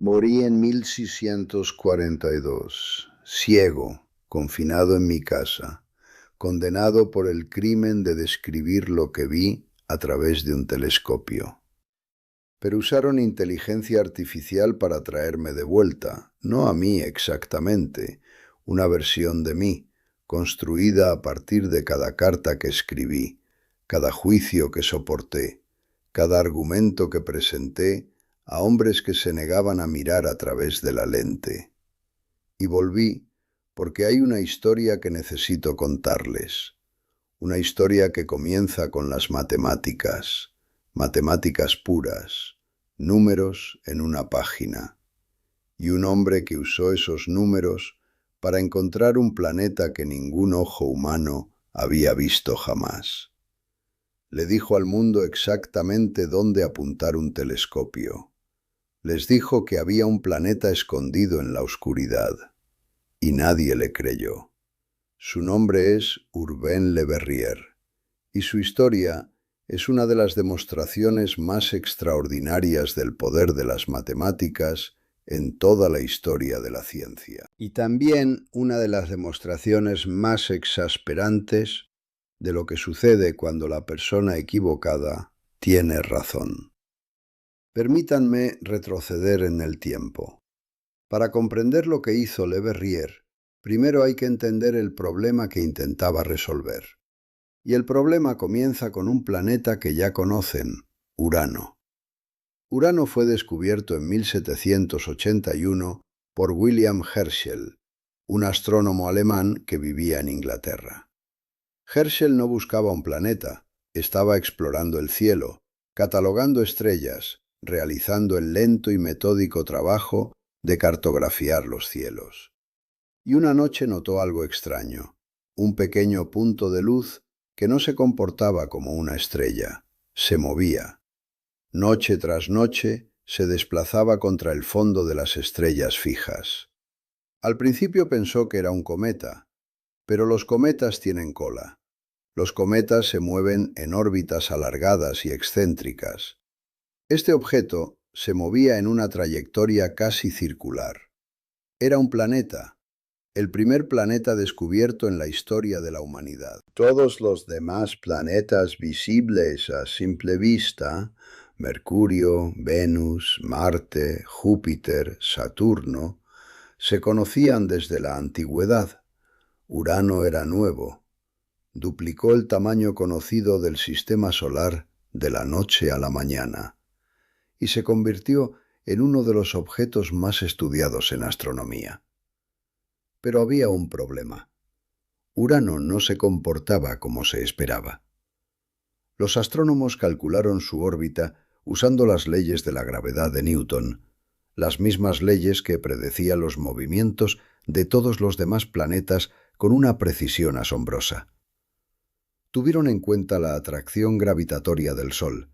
Morí en 1642, ciego, confinado en mi casa, condenado por el crimen de describir lo que vi a través de un telescopio. Pero usaron inteligencia artificial para traerme de vuelta, no a mí exactamente, una versión de mí, construida a partir de cada carta que escribí, cada juicio que soporté, cada argumento que presenté a hombres que se negaban a mirar a través de la lente. Y volví porque hay una historia que necesito contarles, una historia que comienza con las matemáticas, matemáticas puras, números en una página, y un hombre que usó esos números para encontrar un planeta que ningún ojo humano había visto jamás. Le dijo al mundo exactamente dónde apuntar un telescopio. Les dijo que había un planeta escondido en la oscuridad, y nadie le creyó. Su nombre es Urbain Le Verrier, y su historia es una de las demostraciones más extraordinarias del poder de las matemáticas en toda la historia de la ciencia. Y también una de las demostraciones más exasperantes de lo que sucede cuando la persona equivocada tiene razón. Permítanme retroceder en el tiempo. Para comprender lo que hizo Le Verrier, primero hay que entender el problema que intentaba resolver. Y el problema comienza con un planeta que ya conocen, Urano. Urano fue descubierto en 1781 por William Herschel, un astrónomo alemán que vivía en Inglaterra. Herschel no buscaba un planeta, estaba explorando el cielo, catalogando estrellas, realizando el lento y metódico trabajo de cartografiar los cielos. Y una noche notó algo extraño, un pequeño punto de luz que no se comportaba como una estrella, se movía. Noche tras noche se desplazaba contra el fondo de las estrellas fijas. Al principio pensó que era un cometa, pero los cometas tienen cola. Los cometas se mueven en órbitas alargadas y excéntricas. Este objeto se movía en una trayectoria casi circular. Era un planeta, el primer planeta descubierto en la historia de la humanidad. Todos los demás planetas visibles a simple vista, Mercurio, Venus, Marte, Júpiter, Saturno, se conocían desde la antigüedad. Urano era nuevo. Duplicó el tamaño conocido del sistema solar de la noche a la mañana y se convirtió en uno de los objetos más estudiados en astronomía. Pero había un problema. Urano no se comportaba como se esperaba. Los astrónomos calcularon su órbita usando las leyes de la gravedad de Newton, las mismas leyes que predecían los movimientos de todos los demás planetas con una precisión asombrosa. Tuvieron en cuenta la atracción gravitatoria del Sol.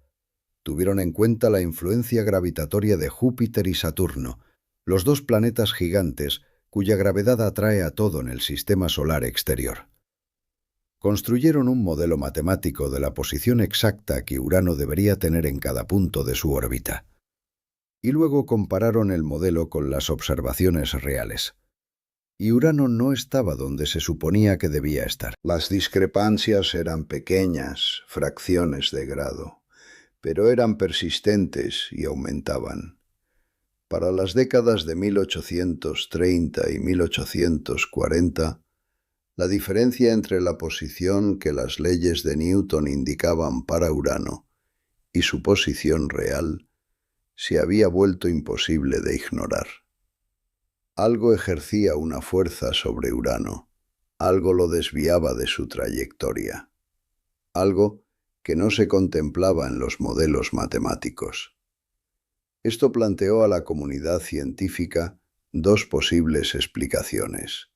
Tuvieron en cuenta la influencia gravitatoria de Júpiter y Saturno, los dos planetas gigantes cuya gravedad atrae a todo en el sistema solar exterior. Construyeron un modelo matemático de la posición exacta que Urano debería tener en cada punto de su órbita. Y luego compararon el modelo con las observaciones reales. Y Urano no estaba donde se suponía que debía estar. Las discrepancias eran pequeñas, fracciones de grado, pero eran persistentes y aumentaban. Para las décadas de 1830 y 1840, la diferencia entre la posición que las leyes de Newton indicaban para Urano y su posición real se había vuelto imposible de ignorar. Algo ejercía una fuerza sobre Urano, algo lo desviaba de su trayectoria, algo que no se contemplaba en los modelos matemáticos. Esto planteó a la comunidad científica dos posibles explicaciones.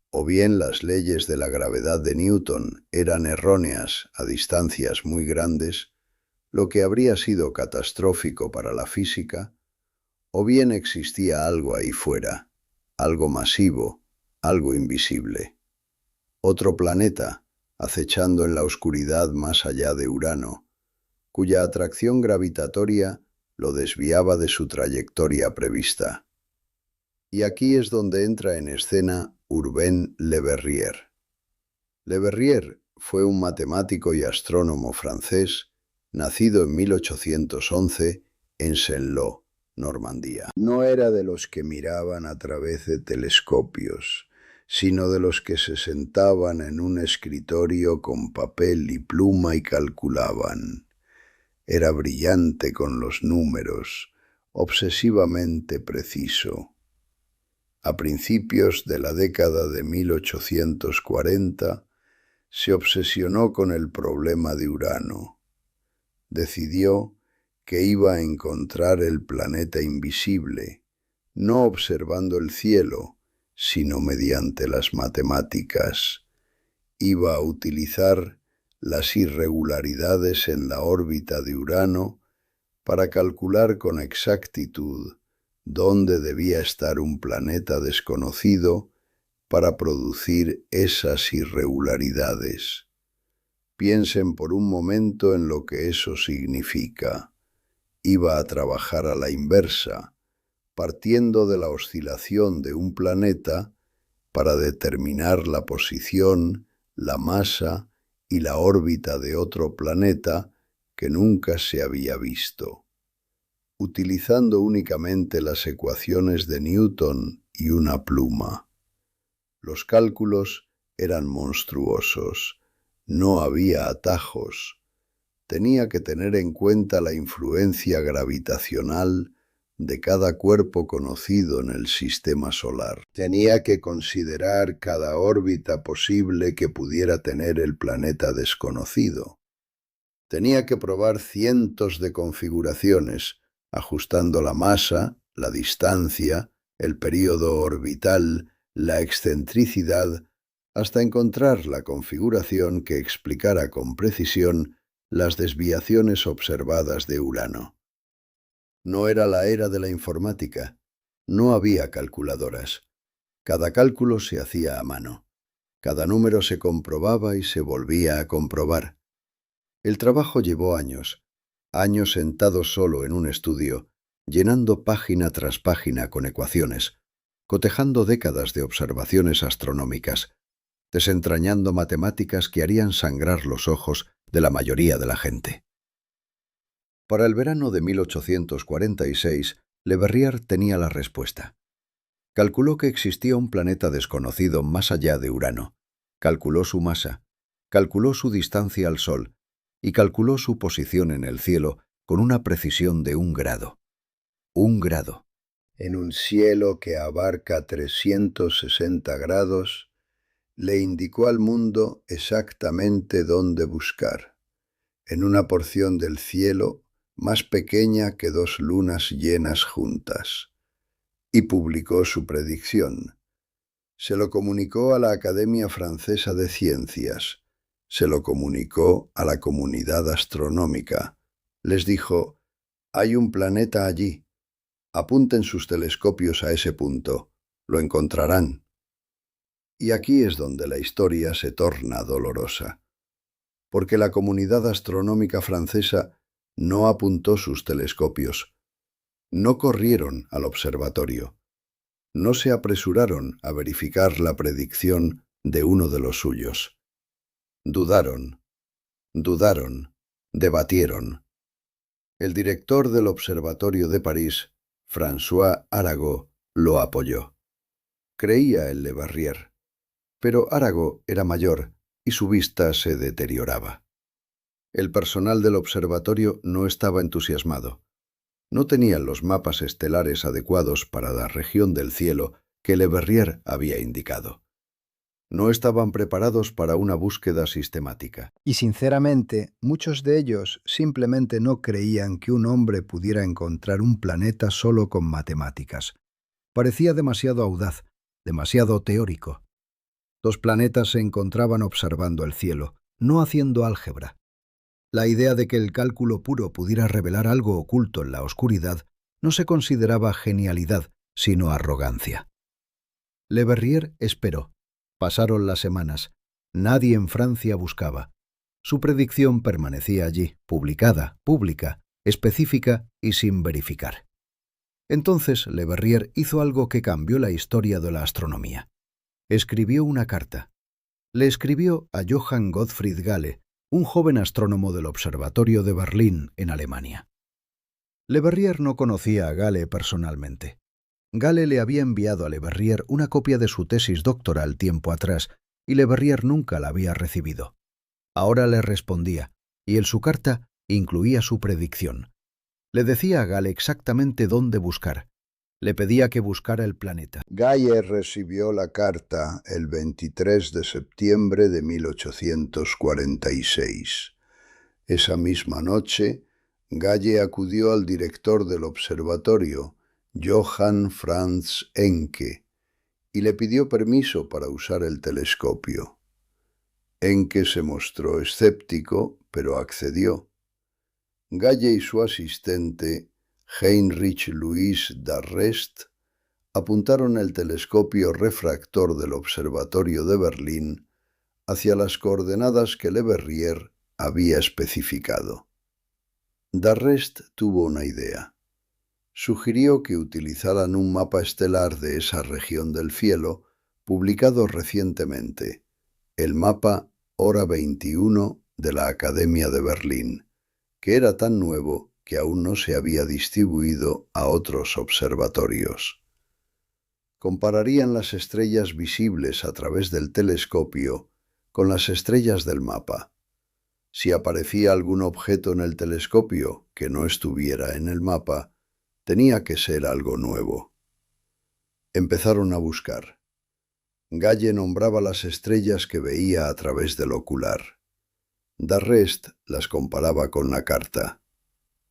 O bien las leyes de la gravedad de Newton eran erróneas a distancias muy grandes, lo que habría sido catastrófico para la física, o bien existía algo ahí fuera, algo masivo, algo invisible. Otro planeta, acechando en la oscuridad más allá de Urano, cuya atracción gravitatoria lo desviaba de su trayectoria prevista. Y aquí es donde entra en escena Urbain Le Verrier. Le Verrier fue un matemático y astrónomo francés, nacido en 1811 en Saint-Lô, Normandía. No era de los que miraban a través de telescopios, sino de los que se sentaban en un escritorio con papel y pluma y calculaban. Era brillante con los números, obsesivamente preciso. A principios de la década de 1840, se obsesionó con el problema de Urano. Decidió que iba a encontrar el planeta invisible, no observando el cielo, sino mediante las matemáticas. Iba a utilizar las irregularidades en la órbita de Urano para calcular con exactitud dónde debía estar un planeta desconocido para producir esas irregularidades. Piensen por un momento en lo que eso significa. Iba a trabajar a la inversa, partiendo de la oscilación de un planeta para determinar la posición, la masa y la órbita de otro planeta que nunca se había visto. Utilizando únicamente las ecuaciones de Newton y una pluma. Los cálculos eran monstruosos, no había atajos. Tenía que tener en cuenta la influencia gravitacional de cada cuerpo conocido en el sistema solar. Tenía que considerar cada órbita posible que pudiera tener el planeta desconocido. Tenía que probar cientos de configuraciones, ajustando la masa, la distancia, el período orbital, la excentricidad, hasta encontrar la configuración que explicara con precisión las desviaciones observadas de Urano. No era la era de la informática, no había calculadoras. Cada cálculo se hacía a mano. Cada número se comprobaba y se volvía a comprobar. El trabajo llevó años, años sentado solo en un estudio, llenando página tras página con ecuaciones, cotejando décadas de observaciones astronómicas, desentrañando matemáticas que harían sangrar los ojos de la mayoría de la gente. Para el verano de 1846, Le Verrier tenía la respuesta. Calculó que existía un planeta desconocido más allá de Urano, calculó su masa, calculó su distancia al Sol y calculó su posición en el cielo con una precisión de 1 grado. 1 grado. En un cielo que abarca 360 grados, le indicó al mundo exactamente dónde buscar, en una porción del cielo más pequeña que 2 lunas llenas juntas, y publicó su predicción. Se lo comunicó a la Academia Francesa de Ciencias, se lo comunicó a la comunidad astronómica. Les dijo: «Hay un planeta allí. Apunten sus telescopios a ese punto. Lo encontrarán». Y aquí es donde la historia se torna dolorosa, porque la comunidad astronómica francesa no apuntó sus telescopios, no corrieron al observatorio, no se apresuraron a verificar la predicción de uno de los suyos. Dudaron, debatieron. El director del Observatorio de París, François Arago, lo apoyó. Creía en Le Verrier, pero Arago era mayor y su vista se deterioraba. El personal del observatorio no estaba entusiasmado. No tenían los mapas estelares adecuados para la región del cielo que Le Verrier había indicado. No estaban preparados para una búsqueda sistemática. Y sinceramente, muchos de ellos simplemente no creían que un hombre pudiera encontrar un planeta solo con matemáticas. Parecía demasiado audaz, demasiado teórico. Los planetas se encontraban observando el cielo, no haciendo álgebra. La idea de que el cálculo puro pudiera revelar algo oculto en la oscuridad no se consideraba genialidad, sino arrogancia. Le Verrier esperó. Pasaron las semanas. Nadie en Francia buscaba. Su predicción permanecía allí, publicada, pública, específica y sin verificar. Entonces Le Verrier hizo algo que cambió la historia de la astronomía. Escribió una carta. Le escribió a Johann Gottfried Galle, un joven astrónomo del Observatorio de Berlín, en Alemania. Le Verrier no conocía a Galle personalmente. Galle le había enviado a Le Verrier una copia de su tesis doctoral tiempo atrás, y Le Verrier nunca la había recibido. Ahora le respondía, y en su carta incluía su predicción. Le decía a Galle exactamente dónde buscar. Le pedía que buscara el planeta. Galle recibió la carta el 23 de septiembre de 1846. Esa misma noche, Galle acudió al director del observatorio, Johann Franz Encke, y le pidió permiso para usar el telescopio. Encke se mostró escéptico, pero accedió. Galle y su asistente, Heinrich Louis d'Arrest, apuntaron el telescopio refractor del observatorio de Berlín hacia las coordenadas que Le Verrier había especificado. D'Arrest tuvo una idea. Sugirió que utilizaran un mapa estelar de esa región del cielo, publicado recientemente, el mapa Hora 21 de la Academia de Berlín, que era tan nuevo que aún no se había distribuido a otros observatorios. Compararían las estrellas visibles a través del telescopio con las estrellas del mapa. Si aparecía algún objeto en el telescopio que no estuviera en el mapa, tenía que ser algo nuevo. Empezaron a buscar. Galle nombraba las estrellas que veía a través del ocular. D'Arrest las comparaba con la carta.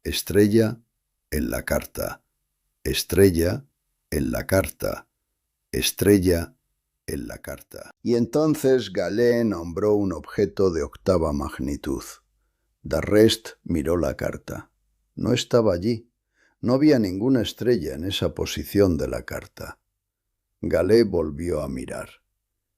Estrella en la carta. Estrella en la carta. Estrella en la carta. Y entonces Galle nombró un objeto de octava magnitud. D'Arrest miró la carta. No estaba allí. No había ninguna estrella en esa posición de la carta. Galle volvió a mirar.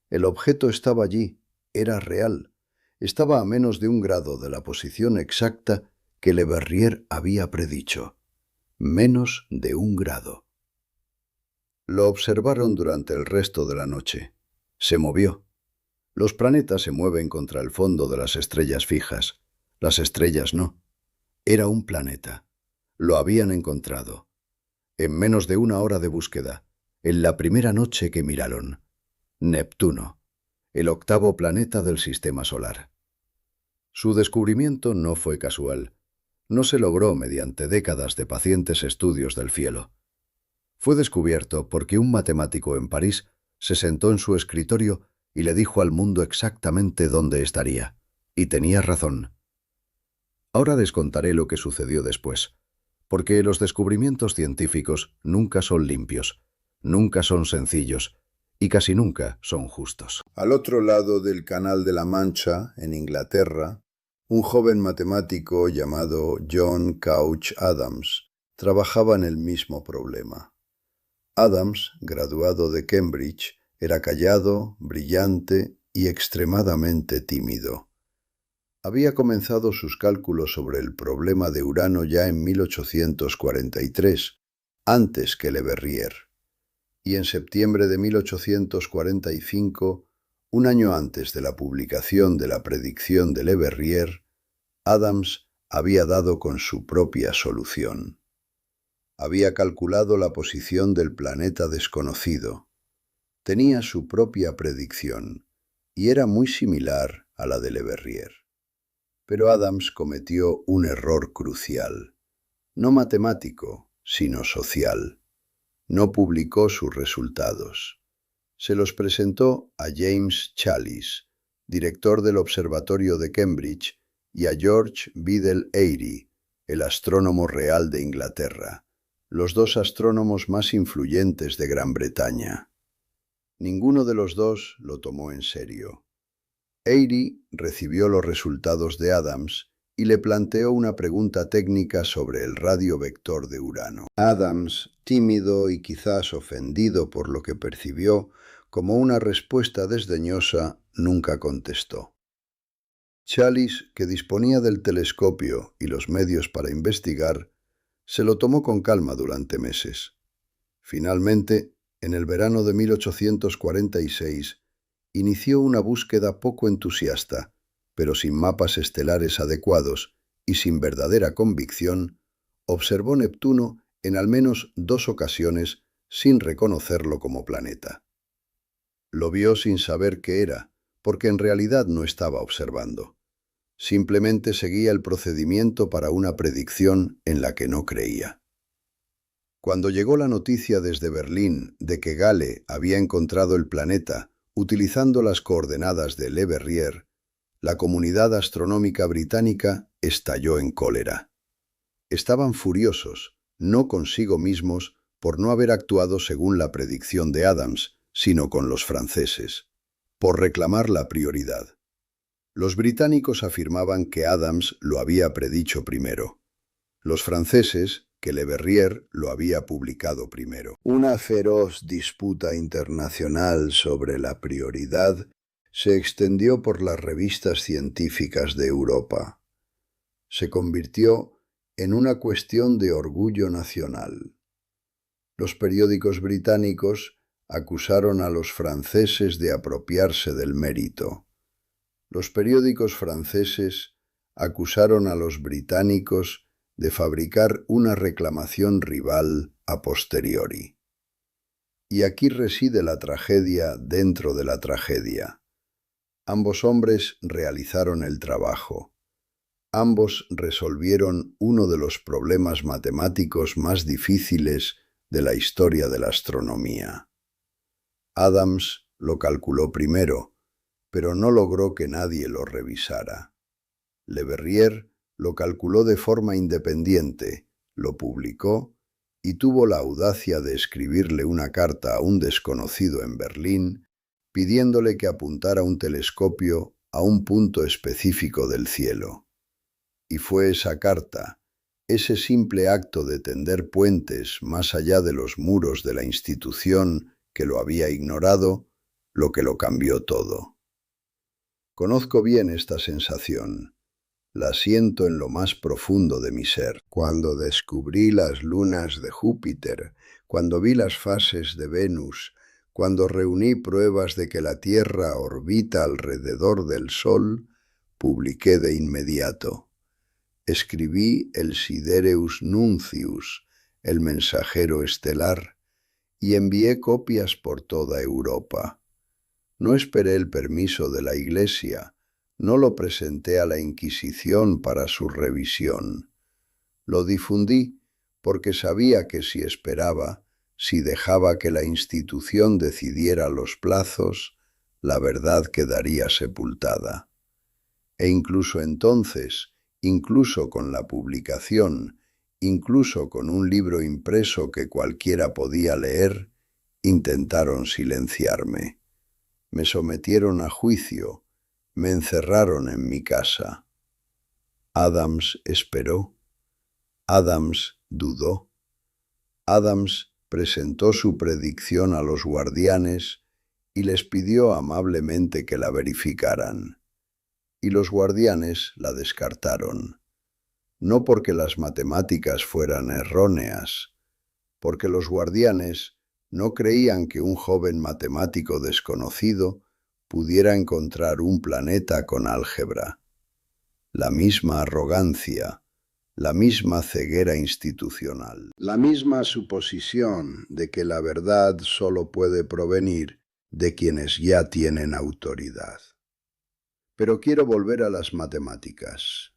El objeto estaba allí. Era real. Estaba a menos de 1 grado de la posición exacta que Le Verrier había predicho. Menos de 1 grado. Lo observaron durante el resto de la noche. Se movió. Los planetas se mueven contra el fondo de las estrellas fijas. Las estrellas no. Era un planeta. Lo habían encontrado. En menos de 1 hora de búsqueda, en la primera noche que miraron. Neptuno, el 8º planeta del sistema solar. Su descubrimiento no fue casual. No se logró mediante décadas de pacientes estudios del cielo. Fue descubierto porque un matemático en París se sentó en su escritorio y le dijo al mundo exactamente dónde estaría. Y tenía razón. Ahora les contaré lo que sucedió después, porque los descubrimientos científicos nunca son limpios, nunca son sencillos y casi nunca son justos. Al otro lado del Canal de la Mancha, en Inglaterra, un joven matemático llamado John Couch Adams trabajaba en el mismo problema. Adams, graduado de Cambridge, era callado, brillante y extremadamente tímido. Había comenzado sus cálculos sobre el problema de Urano ya en 1843, antes que Le Verrier. Y en septiembre de 1845, un año antes de la publicación de la predicción de Le Verrier, Adams había dado con su propia solución. Había calculado la posición del planeta desconocido. Tenía su propia predicción, y era muy similar a la de Le Verrier. Pero Adams cometió un error crucial, no matemático, sino social. No publicó sus resultados. Se los presentó a James Challis, director del Observatorio de Cambridge, y a George Biddell Airy, el astrónomo real de Inglaterra, los 2 astrónomos más influyentes de Gran Bretaña. Ninguno de los dos lo tomó en serio. Airy recibió los resultados de Adams y le planteó una pregunta técnica sobre el radio vector de Urano. Adams, tímido y quizás ofendido por lo que percibió como una respuesta desdeñosa, nunca contestó. Challis, que disponía del telescopio y los medios para investigar, se lo tomó con calma durante meses. Finalmente, en el verano de 1846, inició una búsqueda poco entusiasta, pero sin mapas estelares adecuados y sin verdadera convicción, observó Neptuno en al menos 2 ocasiones sin reconocerlo como planeta. Lo vio sin saber qué era, porque en realidad no estaba observando. Simplemente seguía el procedimiento para una predicción en la que no creía. Cuando llegó la noticia desde Berlín de que Gale había encontrado el planeta utilizando las coordenadas de Le Verrier, la comunidad astronómica británica estalló en cólera. Estaban furiosos, no consigo mismos, por no haber actuado según la predicción de Adams, sino con los franceses, por reclamar la prioridad. Los británicos afirmaban que Adams lo había predicho primero. Los franceses, que Le Verrier lo había publicado primero. Una feroz disputa internacional sobre la prioridad se extendió por las revistas científicas de Europa. Se convirtió en una cuestión de orgullo nacional. Los periódicos británicos acusaron a los franceses de apropiarse del mérito. Los periódicos franceses acusaron a los británicos de fabricar una reclamación rival a posteriori. Y aquí reside la tragedia dentro de la tragedia. Ambos hombres realizaron el trabajo. Ambos resolvieron uno de los problemas matemáticos más difíciles de la historia de la astronomía. Adams lo calculó primero, pero no logró que nadie lo revisara. Le Verrier lo calculó de forma independiente, lo publicó y tuvo la audacia de escribirle una carta a un desconocido en Berlín pidiéndole que apuntara un telescopio a un punto específico del cielo. Y fue esa carta, ese simple acto de tender puentes más allá de los muros de la institución que lo había ignorado, lo que lo cambió todo. Conozco bien esta sensación. La siento en lo más profundo de mi ser. Cuando descubrí las lunas de Júpiter, cuando vi las fases de Venus, cuando reuní pruebas de que la Tierra orbita alrededor del Sol, publiqué de inmediato. Escribí el Sidereus Nuncius, el mensajero estelar, y envié copias por toda Europa. No esperé el permiso de la Iglesia. No lo presenté a la Inquisición para su revisión. Lo difundí porque sabía que si esperaba, si dejaba que la institución decidiera los plazos, la verdad quedaría sepultada. E incluso entonces, incluso con la publicación, incluso con un libro impreso que cualquiera podía leer, intentaron silenciarme. Me sometieron a juicio. Me encerraron en mi casa. Adams esperó. Adams dudó. Adams presentó su predicción a los guardianes y les pidió amablemente que la verificaran. Y los guardianes la descartaron. No porque las matemáticas fueran erróneas, porque los guardianes no creían que un joven matemático desconocido pudiera encontrar un planeta con álgebra. La misma arrogancia, la misma ceguera institucional, la misma suposición de que la verdad solo puede provenir de quienes ya tienen autoridad. Pero quiero volver a las matemáticas,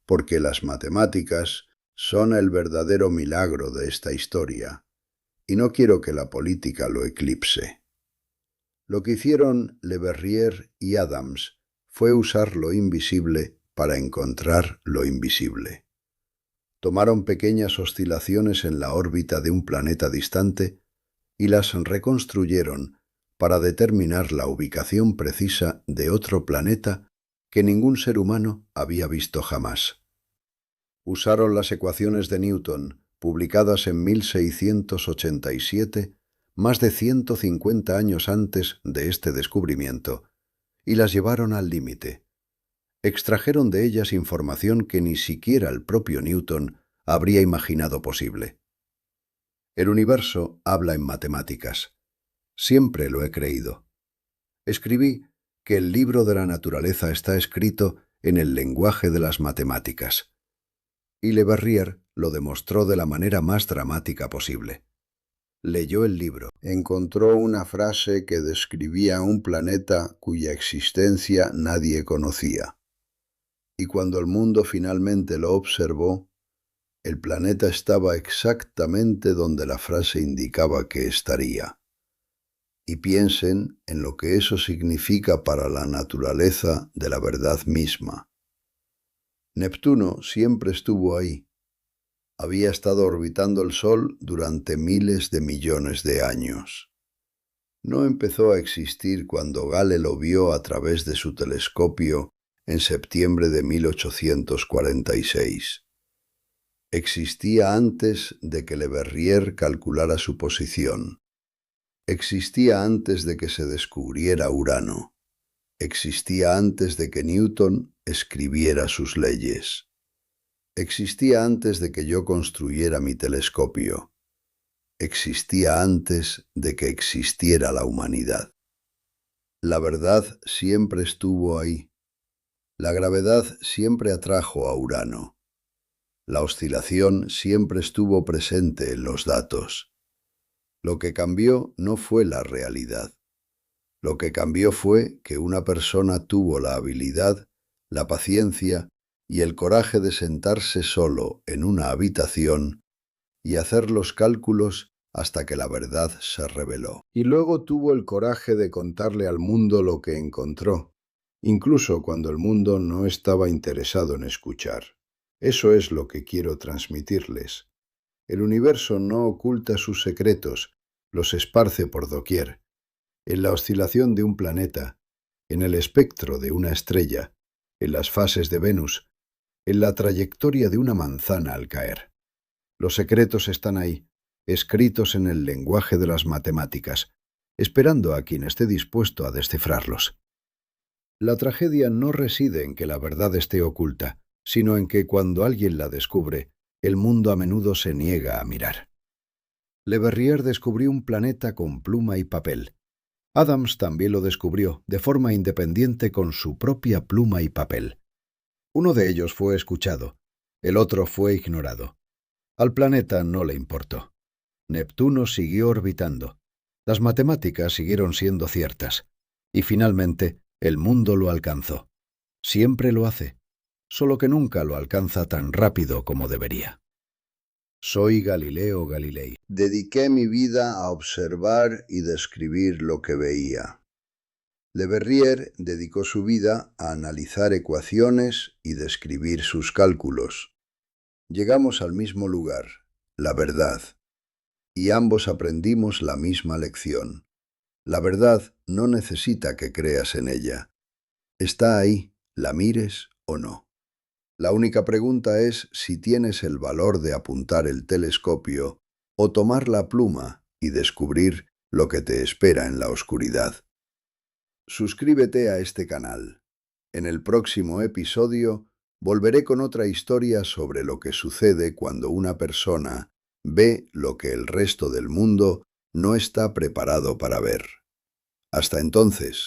porque las matemáticas son el verdadero milagro de esta historia, y no quiero que la política lo eclipse. Lo que hicieron Le Verrier y Adams fue usar lo invisible para encontrar lo invisible. Tomaron pequeñas oscilaciones en la órbita de un planeta distante y las reconstruyeron para determinar la ubicación precisa de otro planeta que ningún ser humano había visto jamás. Usaron las ecuaciones de Newton, publicadas en 1687, más de 150 años antes de este descubrimiento, y las llevaron al límite. Extrajeron de ellas información que ni siquiera el propio Newton habría imaginado posible. El universo habla en matemáticas. Siempre lo he creído. Escribí que el libro de la naturaleza está escrito en el lenguaje de las matemáticas. Y Le Verrier lo demostró de la manera más dramática posible. Leyó el libro. Encontró una frase que describía un planeta cuya existencia nadie conocía. Y cuando el mundo finalmente lo observó, el planeta estaba exactamente donde la frase indicaba que estaría. Y piensen en lo que eso significa para la naturaleza de la verdad misma. Neptuno siempre estuvo ahí. Había estado orbitando el Sol durante miles de millones de años. No empezó a existir cuando Gale lo vio a través de su telescopio en septiembre de 1846. Existía antes de que Le Verrier calculara su posición. Existía antes de que se descubriera Urano. Existía antes de que Newton escribiera sus leyes. Existía antes de que yo construyera mi telescopio. Existía antes de que existiera la humanidad. La verdad siempre estuvo ahí. La gravedad siempre atrajo a Urano. La oscilación siempre estuvo presente en los datos. Lo que cambió no fue la realidad. Lo que cambió fue que una persona tuvo la habilidad, la paciencia y el coraje de sentarse solo en una habitación y hacer los cálculos hasta que la verdad se reveló. Y luego tuvo el coraje de contarle al mundo lo que encontró, incluso cuando el mundo no estaba interesado en escuchar. Eso es lo que quiero transmitirles. El universo no oculta sus secretos, los esparce por doquier. En la oscilación de un planeta, en el espectro de una estrella, en las fases de Venus, en la trayectoria de una manzana al caer. Los secretos están ahí, escritos en el lenguaje de las matemáticas, esperando a quien esté dispuesto a descifrarlos. La tragedia no reside en que la verdad esté oculta, sino en que cuando alguien la descubre, el mundo a menudo se niega a mirar. Le Verrier descubrió un planeta con pluma y papel. Adams también lo descubrió, de forma independiente con su propia pluma y papel. Uno de ellos fue escuchado, el otro fue ignorado. Al planeta no le importó. Neptuno siguió orbitando. Las matemáticas siguieron siendo ciertas. Y finalmente, el mundo lo alcanzó. Siempre lo hace, solo que nunca lo alcanza tan rápido como debería. Soy Galileo Galilei. Dediqué mi vida a observar y describir lo que veía. Le Verrier dedicó su vida a analizar ecuaciones y describir sus cálculos. Llegamos al mismo lugar, la verdad, y ambos aprendimos la misma lección. La verdad no necesita que creas en ella. Está ahí, la mires o no. La única pregunta es si tienes el valor de apuntar el telescopio o tomar la pluma y descubrir lo que te espera en la oscuridad. Suscríbete a este canal. En el próximo episodio volveré con otra historia sobre lo que sucede cuando una persona ve lo que el resto del mundo no está preparado para ver. Hasta entonces.